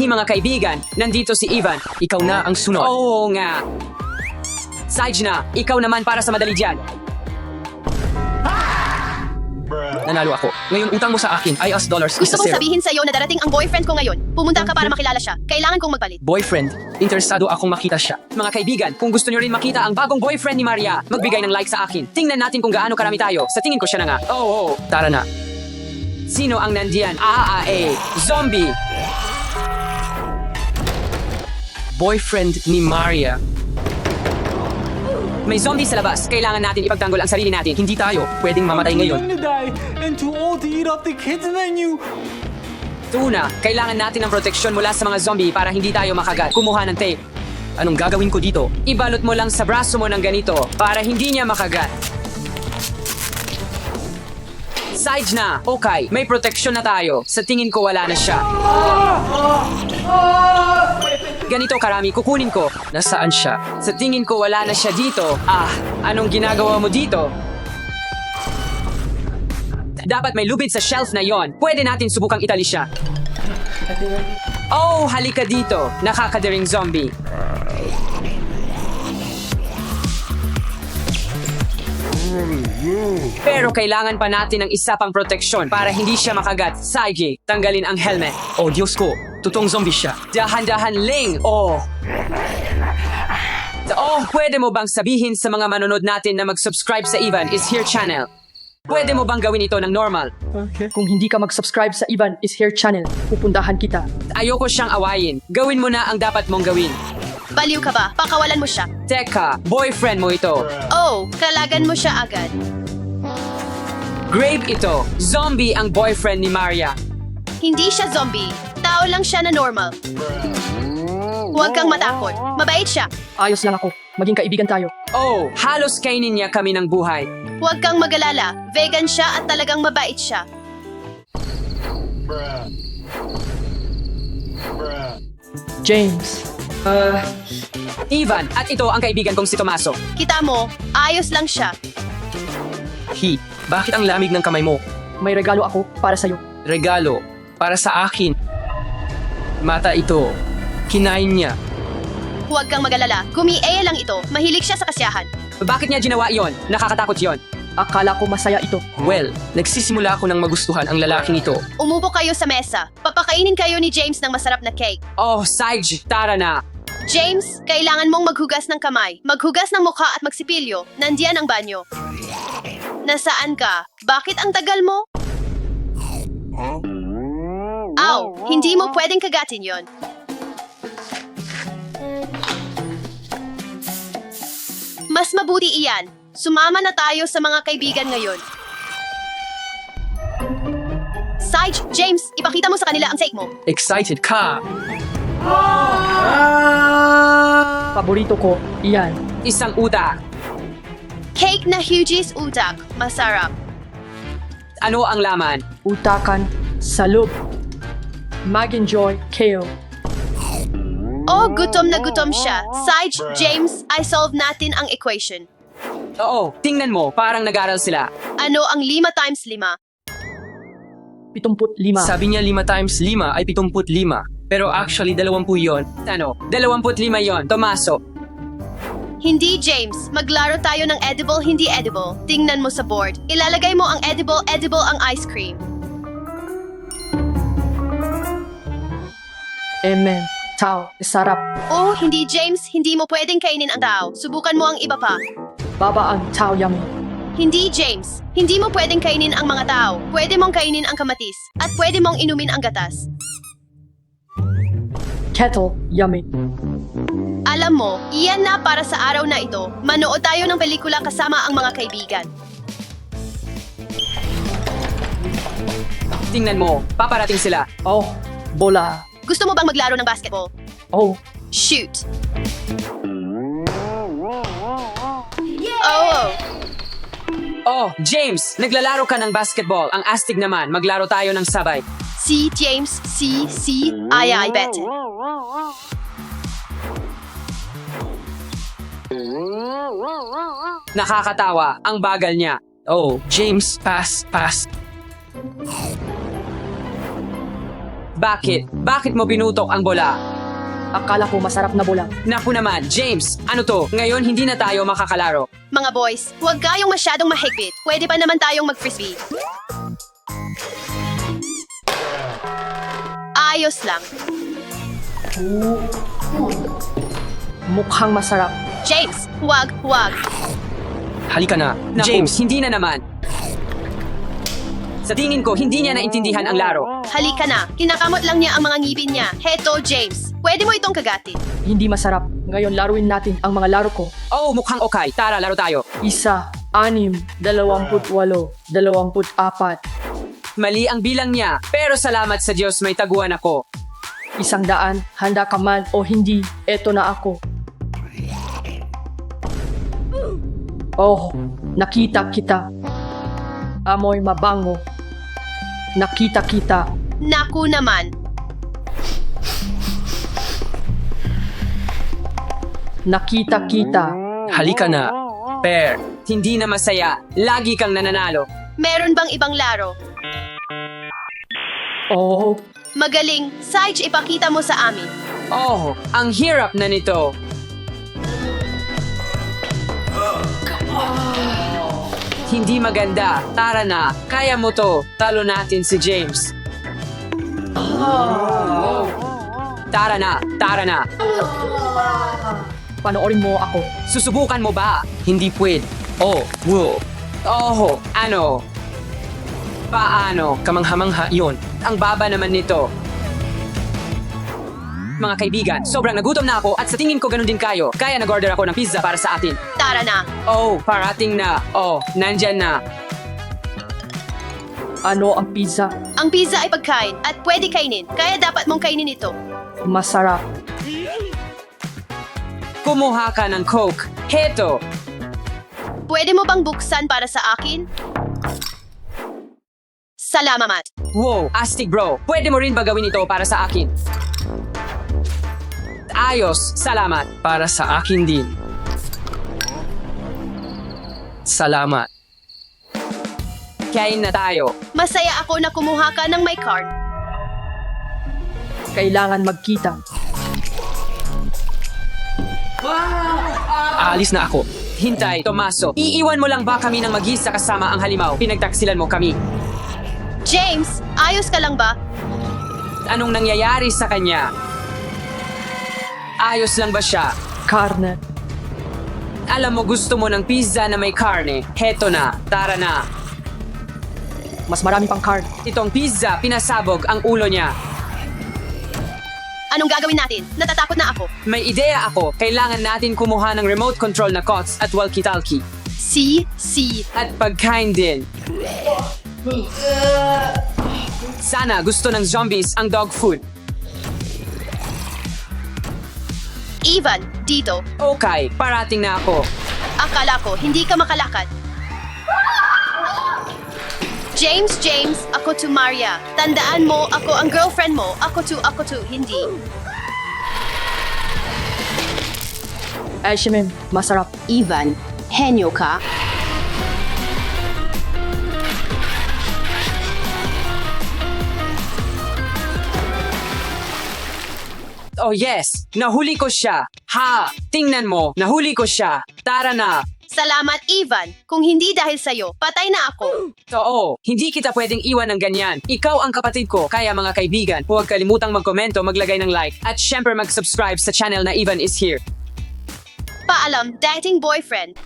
Mabuti mga kaibigan, nandito si Ivan. Ikaw na ang sunod. Oo nga. Sajna, ikaw naman para sa madali dyan. Nanalo ako. Ngayon utang mo sa akin ay $1 Gusto isa kong zero. sabihin sa'yo na darating ang boyfriend ko ngayon. Pumunta ka para makilala siya. Kailangan kong magpalit. Boyfriend, interesado akong makita siya. Mga kaibigan, kung gusto nyo rin makita ang bagong boyfriend ni Maria, magbigay ng like sa akin. Tingnan natin kung gaano karami tayo. Sa tingin ko siya na nga. Oo. Tara na. Sino ang nandiyan? Zombie! Boyfriend ni Maria. May zombie sa labas. Kailangan natin ipagtanggol ang sarili natin. Hindi tayo pwedeng mamatay ngayon. to die and too old to eat up the kids menu. Una, kailangan natin ng proteksyon mula sa mga zombie para hindi tayo makagat. Kumuha ng tape. Anong gagawin ko dito? Ibalot mo lang sa braso mo ng ganito para hindi niya makagat. Sides na. Okay, may proteksyon na tayo. Sa tingin ko wala na siya. Ganito karami kukunin ko. Nasaan siya? Sa tingin ko wala na siya dito. Anong ginagawa mo dito? Dapat may lubid sa shelf na yon. Pwede natin subukang itali siya. Oh, halika dito. Nakakadiring zombie. Pero kailangan pa natin ng isa pang proteksyon para hindi siya makagat. Sige, tanggalin ang helmet. Oh, Diyos ko. Totoong zombie siya. Dahan-dahan, Ling. Oh, pwede mo bang sabihin sa mga manonood natin na mag-subscribe sa Ivan is Here channel? Pwede mo bang gawin ito ng normal? Kung hindi ka mag-subscribe sa Ivan is Here channel, pupuntahan kita. Ayoko siyang awayin. Gawin mo na ang dapat mong gawin. Baliw ka ba? Pakawalan mo siya. Teka, boyfriend mo ito. Oh, kalagan mo siya agad. Grave ito. Zombie ang boyfriend ni Maria. Hindi siya zombie. Tao lang siya na normal. Huwag kang matakot. Mabait siya. Ayos lang ako. Maging kaibigan tayo. Oh, halos kainin niya kami ng buhay. Huwag kang mag-alala. Vegan siya at talagang mabait siya. James. Ivan, at ito ang kaibigan kong si Tomaso. Kita mo, ayos lang siya. Bakit ang lamig ng kamay mo? May regalo ako para sa'yo. Regalo. Para sa akin. Mata ito. Kinain niya. Huwag kang mag-alala. Gumiea lang ito. Mahilig siya sa kasiyahan. Bakit niya ginawa iyon? Nakakatakot yon. Akala ko masaya ito. Well, nagsisimula ako ng magustuhan ang lalaking ito. Umupo kayo sa mesa. Papakainin kayo ni James ng masarap na cake. Oh, Saij, tara na. James, kailangan mong maghugas ng kamay, maghugas ng mukha at magsipilyo. Nandiyan ang banyo. Nasaan ka? Bakit ang tagal mo? Aw, hindi mo pwedeng kagatin yon. Mas mabuti iyan. Sumama na tayo sa mga kaibigan ngayon. Sage, James, ipakita mo sa kanila ang steak mo. Excited ka? Paborito ko, iyan. Isang utak. Cake na hugis utak. Masarap. Ano ang laman? Utakan, salub. Mag-enjoy kayo. Oh, gutom na gutom siya. Sage, James, I solve natin ang equation. Oo, tingnan mo, parang nag-aral sila. Ano ang 5 times 5? 75. Sabi niya 5 times 5 ay 75. Pero actually 20 yon. Ano? 25 yon, Tomaso. Hindi, James. Maglaro tayo ng edible, hindi edible. Tingnan mo sa board. Ilalagay mo ang edible, edible ang ice cream. Amen. Tao, sarap. Oh, hindi, James. Hindi mo pwedeng kainin ang tao. Subukan mo ang iba pa. Baba ang tao yummy. Hindi, James. Hindi mo pwedeng kainin ang mga tao. Pwede mong kainin ang kamatis. At pwede mong inumin ang gatas. Kettle yummy. Alam mo, iyan na para sa araw na ito. Manood tayo ng pelikula kasama ang mga kaibigan. Tingnan mo, paparating sila. Oh, bola. Gusto mo bang maglaro ng basketball? Oh, Shoot! Oh! Oh, James, naglalaro ka ng basketball. Ang astig naman, maglaro tayo ng sabay. Si James, si, ay, bete. Nakakatawa, ang bagal niya. Oh, James, pass. Bakit? Bakit mo binutok ang bola? Akala ko masarap na bola. Naku naman, James, ano to? Ngayon hindi na tayo makakalaro. Mga boys, huwag kayong masyadong mahigpit. Pwede pa naman tayong mag-frisbee. Ayos lang. Mukhang masarap. James, huwag. Halika na. Naku, James, hindi na naman. Sa tingin ko, hindi niya naintindihan ang laro. Halika na. Kinakamot lang niya ang mga ngipin niya. Heto, James. Pwede mo itong kagatin. Hindi masarap. Ngayon laruin natin ang mga laro ko. Oh, mukhang okay. Tara, laro tayo. 1, 6, 28, 24. Mali ang bilang niya, pero salamat sa Diyos may taguan ako. 100, handa ka man o hindi, eto na ako. Oh, nakita kita. Amoy mabango. Nakita kita. Naku naman. Nakita kita. halika na. Pear, Hindi na masaya. Lagi kang nananalo. Meron bang ibang laro? Oh, Magaling. Saich, ipakita mo sa amin. Oh, ang hirap na nito. Hindi maganda. Tara na. Kaya mo to. Talo natin si James. Tara na. Tara na. panoorin mo ako. Susubukan mo ba? hindi pwede. Oh, whoa. Oh, ano? Paano? Kamangha-mangha yon. Ang baba naman nito. Mga kaibigan, sobrang nagutom na ako at sa tingin ko ganun din kayo. Kaya nag-order ako ng pizza para sa atin. Tara na. Oh, parating na. Oh, nandyan na. Ano ang pizza? Ang pizza ay pagkain at pwede kainin. Kaya dapat mong kainin ito. Masarap. Kumuha ka ng Coke. Heto. Pwede mo bang buksan para sa akin? Salamat. Wow, astig bro. Pwede mo rin ba gawin ito para sa akin? Ayos, salamat. Para sa akin din. Salamat. Kain na tayo. Masaya ako na kumuha ka ng may card. Kailangan magkita. Aalis na ako. Hintay, Tomaso. Iiwan mo lang ba kami ng mag-isa kasama ang halimaw? Pinagtaksilan mo kami. James, ayos ka lang ba? Anong nangyayari sa kanya? Ayos lang ba siya? Karne. Alam mo gusto mo ng pizza na may karne. Heto na, tara na. Mas marami pang card. Itong pizza, pinasabog ang ulo niya. Anong gagawin natin? Natatakot na ako. May ideya ako. Kailangan natin kumuha ng remote control na COTS at walkie-talkie. Si. At pagkain din. Sana gusto ng zombies ang dog food. Ivan, dito. Okay, parating na ako. Akala ko, hindi ka makalakad. James, ako to Maria. Tandaan mo, ako ang girlfriend mo. Ako to, hindi. Ashimim, masarap. Ivan, henyo ka? Oh yes, nahuli ko siya. Ha, tingnan mo, nahuli ko siya. Tara na. Salamat, Ivan. Kung hindi dahil sa'yo, patay na ako. Oo, hindi kita pwedeng iwan ng ganyan. Ikaw ang kapatid ko, kaya mga kaibigan, huwag kalimutang magkomento, maglagay ng like, at syempre mag-subscribe sa channel na Ivan is Here. Paalam, dating boyfriend.